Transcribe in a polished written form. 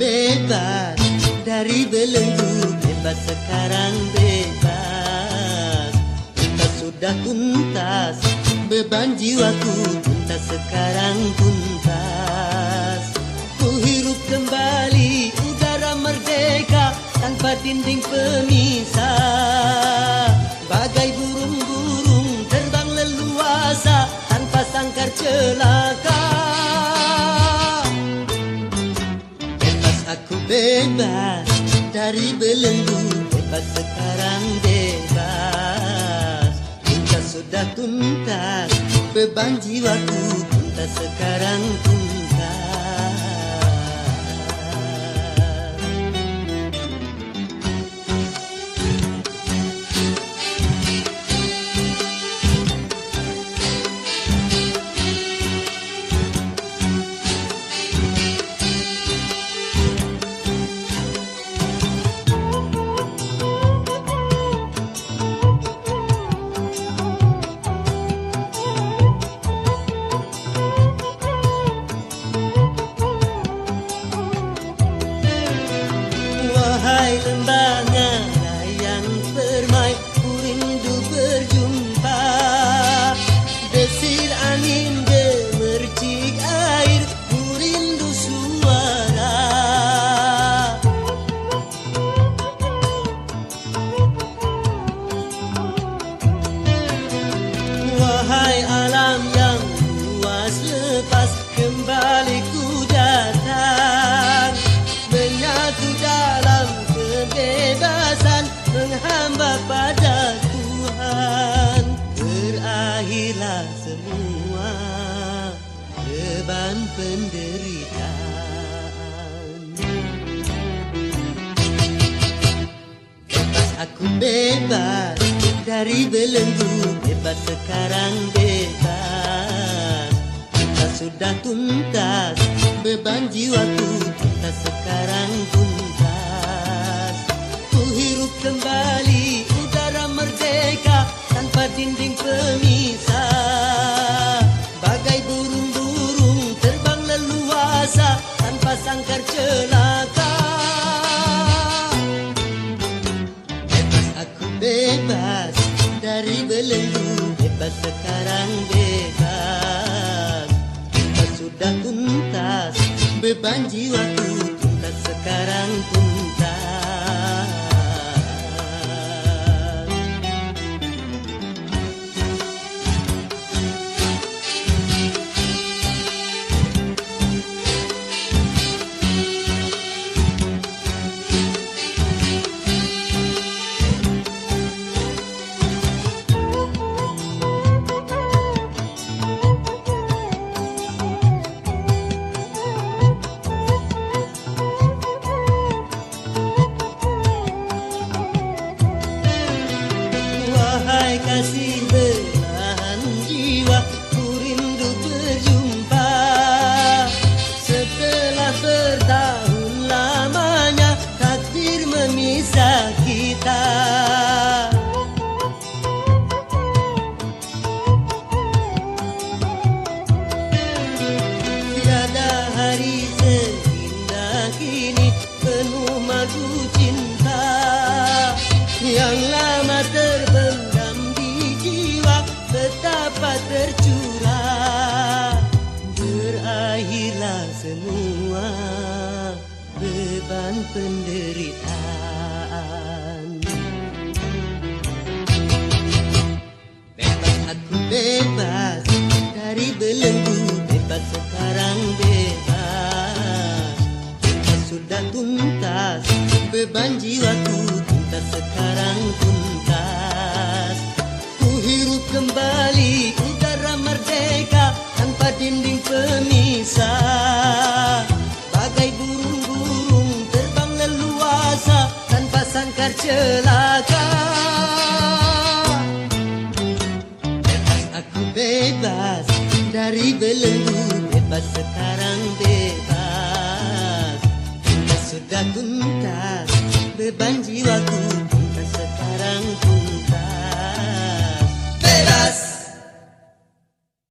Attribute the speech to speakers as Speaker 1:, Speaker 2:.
Speaker 1: bebas dari belenggu, bebas sekarang bebas. Tuntas sudah tuntas, beban jiwaku tuntas sekarang tuntas. Ku hirup kembali udara merdeka tanpa dinding pemisah. Bagai burung-burung terbang leluasa tanpa sangkar celaka. Aku bebas dari belenggu, bebas sekarang bebas. Tuntas sudah tuntas, beban jiwaku tuntas sekarang tuntas. Wahai lembanga layang permai, ku rindu berjumpa. Desir angin gemercik air, ku rindu suara. Wahai alam yang luas lepas, kembali ku datang. Menyatu dalam kebebasan, menghamba pada Tuhan. Berakhirlah semua beban penderitaan. Bebas aku bebas dari belenggu, bebas sekarang bebas. Tuntas sudah tuntas, beban jiwaku tuntas sekarang tuntas. Ku hirup kembali udara merdeka tanpa dinding pemisah. Bagai burung-burung terbang leluasa tanpa sangkar celaka. Bebas aku bebas dari belenggu, bebas sekarang bebas. Tuntas sudah tuntas, beban jiwaku tuntas sekarang tuntas. Wahai kasih belahan jiwa, ku rindu berjumpa. Setelah bertahun lamanya takdir memisah kita. Tiada hari seindah kini penuh madu cinta. Yang lama terbendam di jiwa betapa tercurah. Berakhirlah semua beban penderitaan. Bebas aku bebas dari belenggu, bebas sekarang bebas. Tuntas sudah tuntas, beban jiwaku tuntas sekarang tuntas. Ku hirup kembali udara merdeka tanpa dinding pemisah. Bagai burung-burung terbang leluasa tanpa sangkar celaka. Bebas aku bebas dari belenggu, bebas sekarang bebas. Tuntas sudah tuntas, beban jiwaku tuntas sekarang tuntas. Bebas.